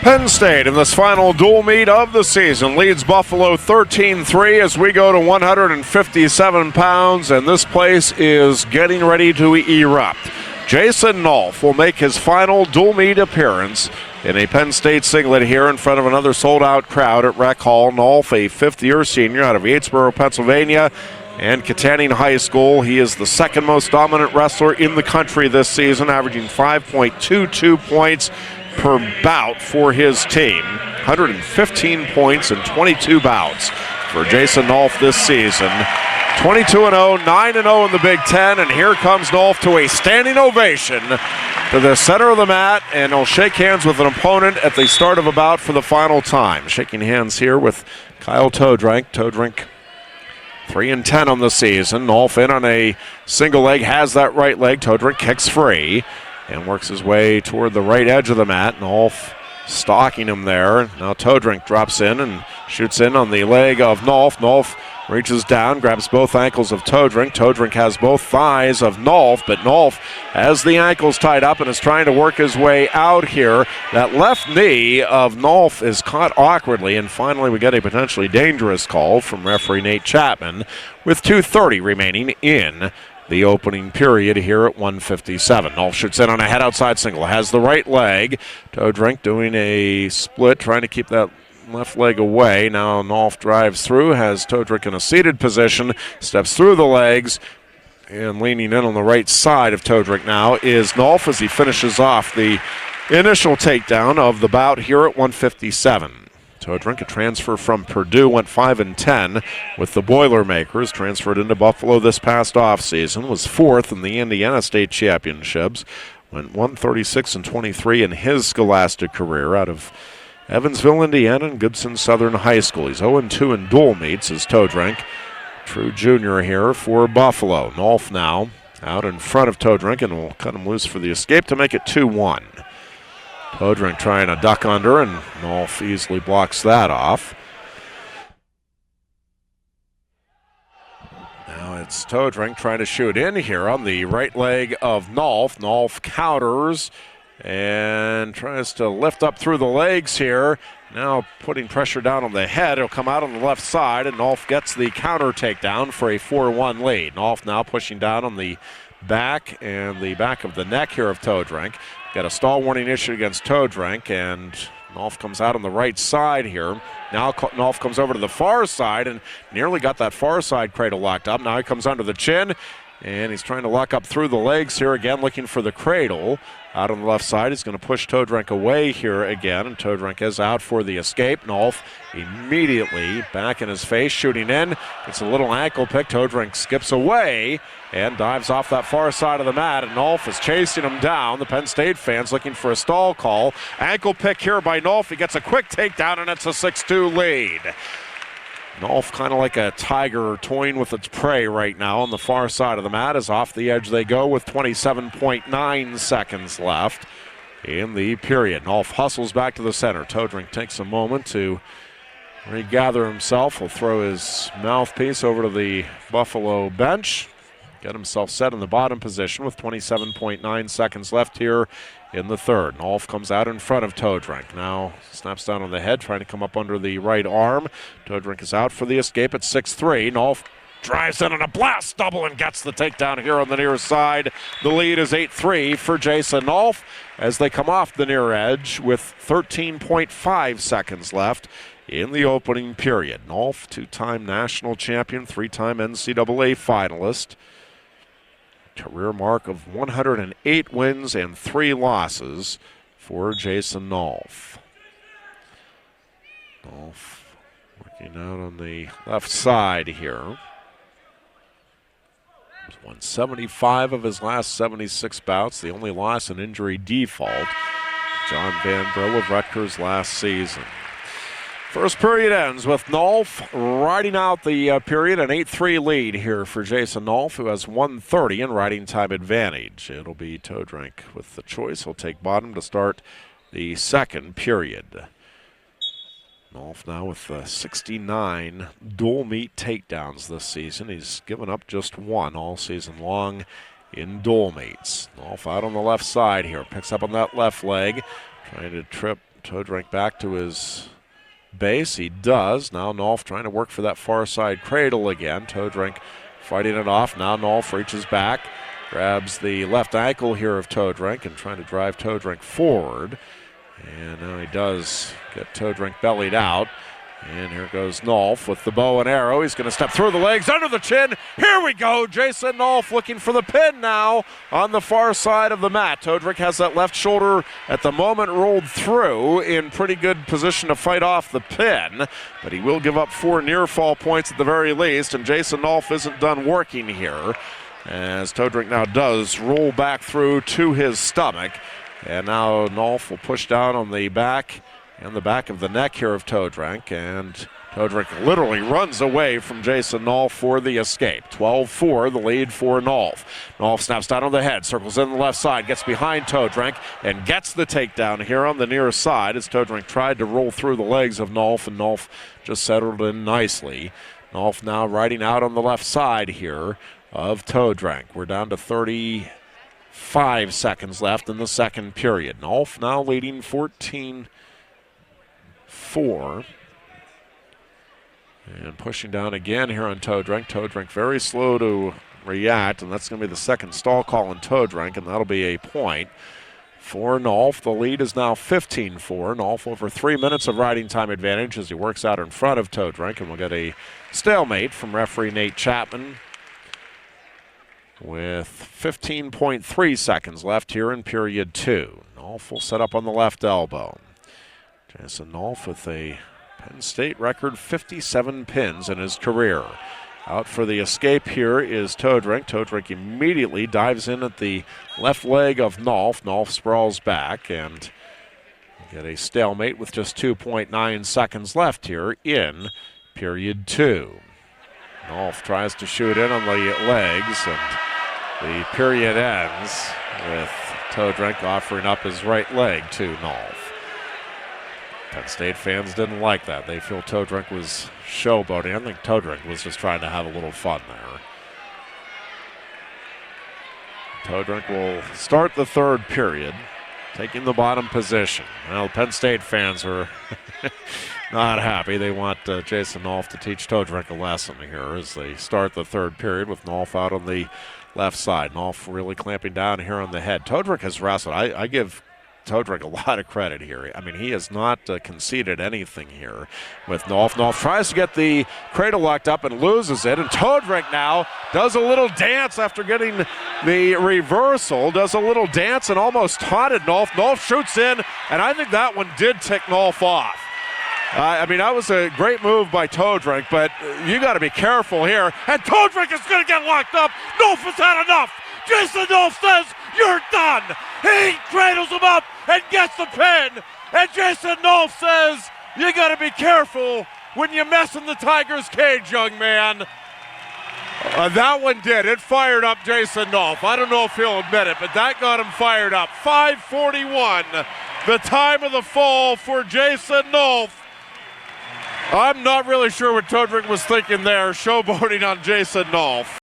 Penn State in this final dual meet of the season leads Buffalo 13-3 as we go to 157 pounds, and this place is getting ready to erupt. Jason Nolf will make his final dual meet appearance in a Penn State singlet here in front of another sold-out crowd at Rec Hall. Nolf, a fifth-year senior out of Yatesboro, Pennsylvania, and Katanning High School. He is the second most dominant wrestler in the country this season, averaging 5.22 points per bout for his team. 115 points in 22 bouts for Jason Nolf this season. 22-0, 9-0 in the Big Ten, and here comes Nolf to a standing ovation to the center of the mat, and he'll shake hands with an opponent at the start of a bout for the final time. Shaking hands here with Kyle Todrank. Todrank 3-10 on the season. Nolf in on a single leg, has that right leg. Todrank kicks free and works his way toward the right edge of the mat. Nolf stalking him there. Now Todrank drops in and shoots in on the leg of Nolf. Nolf reaches down, grabs both ankles of Todrank. Todrank has both thighs of Nolf, but Nolf has the ankles tied up and is trying to work his way out here. That left knee of Nolf is caught awkwardly, and finally we get a potentially dangerous call from referee Nate Chapman with 2:30 remaining in the opening period here at 157. Nolf shoots in on a head outside single, has the right leg. Todrank doing a split, trying to keep that left leg away. Now Nolf drives through, has Todrank in a seated position, steps through the legs, and leaning in on the right side of Todrank now is Nolf as he finishes off the initial takedown of the bout here at 157. Todrank, a transfer from Purdue, went 5-10 with the Boilermakers, transferred into Buffalo this past offseason, was fourth in the Indiana State Championships, went 136-23 in his scholastic career out of Evansville, Indiana, and Goodson Southern High School. He's 0-2 in dual meets as Todrank, true junior here for Buffalo. Nolf now out in front of Todrank and will cut him loose for the escape to make it 2-1. Todrank trying to duck under, and Nolf easily blocks that off. Now it's Todrank trying to shoot in here on the right leg of Nolf. Nolf counters and tries to lift up through the legs here. Now putting pressure down on the head. It'll come out on the left side, and Nolf gets the counter takedown for a 4-1 lead. Nolf now pushing down on the back and the back of the neck here of Todrank. Got a stall warning issued against Todrank, and Nolf comes out on the right side here. Now Nolf comes over to the far side and nearly got that far side cradle locked up. Now he comes under the chin, and he's trying to lock up through the legs here again, looking for the cradle. Out on the left side, he's going to push Todrank away here again, and Todrank is out for the escape. Nolf immediately back in his face, shooting in. It's a little ankle pick. Todrank skips away and dives off that far side of the mat, and Nolf is chasing him down. The Penn State fans looking for a stall call. Ankle pick here by Nolf. He gets a quick takedown, and it's a 6-2 lead. Nolf kind of like a tiger toying with its prey right now on the far side of the mat, as off the edge they go with 27.9 seconds left in the period. Nolf hustles back to the center. Todrank takes a moment to regather himself. He'll throw his mouthpiece over to the Buffalo bench, get himself set in the bottom position with 27.9 seconds left here in the third. Nolf comes out in front of Todrank. Now snaps down on the head, trying to come up under the right arm. Todrank is out for the escape at 6-3. Nolf drives in on a blast double and gets the takedown here on the near side. The lead is 8-3 for Jason Nolf as they come off the near edge with 13.5 seconds left in the opening period. Nolf, two-time national champion, three-time NCAA finalist. Career mark of 108 wins and 3 losses for Jason Nolf. Nolf working out on the left side here. He's won 75 of his last 76 bouts. The only loss in injury default. John Van Brill of Rutgers last season. First period ends with Nolf riding out the period, an 8-3 lead here for Jason Nolf, who has 1:30 in riding time advantage. It'll be Todrank with the choice. He'll take bottom to start the second period. Nolf now with 69 dual meet takedowns this season. He's given up just one all season long in dual meets. Nolf out on the left side here, picks up on that left leg, trying to Todrank back to his base. He does. Now Nolf trying to work for that far side cradle again. Todrank fighting it off. Now Nolf reaches back, grabs the left ankle here of Todrank and trying to drive Todrank forward. And now he does get Todrank bellied out. And here goes Nolf with the bow and arrow. He's going to step through the legs, under the chin. Here we go. Jason Nolf looking for the pin now on the far side of the mat. Todrank has that left shoulder at the moment rolled through, in pretty good position to fight off the pin. But he will give up 4 near fall points at the very least. And Jason Nolf isn't done working here, as Todrank now does roll back through to his stomach. And now Nolf will push down on the back and the back of the neck here of Todrank, and Todrank literally runs away from Jason Nolf for the escape. 12-4, the lead for Nolf. Nolf snaps down on the head, circles in the left side, gets behind Todrank, and gets the takedown here on the near side as Todrank tried to roll through the legs of Nolf, and Nolf just settled in nicely. Nolf now riding out on the left side here of Todrank. We're down to 35 seconds left in the second period. Nolf now leading 14-4. And pushing down again here on Todrank. Todrank very slow to react, and that's going to be the second stall call on Todrank, and that'll be a point for Nolf. The lead is now 15-4. Nolf over 3 minutes of riding time advantage as he works out in front of Todrank, and we'll get a stalemate from referee Nate Chapman with 15.3 seconds left here in period 2. Nolf will set up on the left elbow. Jason Nolf with a Penn State record 57 pins in his career. Out for the escape here is Todrank. Todrank immediately dives in at the left leg of Nolf. Nolf sprawls back, and get a stalemate with just 2.9 seconds left here in period 2. Nolf tries to shoot in on the legs, and the period ends with Todrank offering up his right leg to Nolf. Penn State fans didn't like that. They feel Todrank was showboating. I think Todrank was just trying to have a little fun there. Todrank will start the third period, taking the bottom position. Well, Penn State fans are not happy. They want Jason Nolf to teach Todrank a lesson here as they start the third period with Nolf out on the left side. Nolf really clamping down here on the head. Todrank has wrestled. I give Todrank a lot of credit here. I mean, he has not conceded anything here with Nolf. Nolf tries to get the cradle locked up and loses it, and Todrank now does a little dance after getting the reversal, does a little dance and almost taunted Nolf. Nolf shoots in, and I think that one did tick Nolf off. I mean, that was a great move by Todrank, but you got to be careful here. And Todrank is going to get locked up. Nolf has had enough. Jason Nolf says, "You're done." He cradles him up and gets the pin. And Jason Nolf says, "You got to be careful when you mess in the Tigers' cage, young man." That one did. It fired up Jason Nolf. I don't know if he'll admit it, but that got him fired up. 5:41, the time of the fall for Jason Nolf. I'm not really sure what Todrank was thinking there, showboating on Jason Nolf.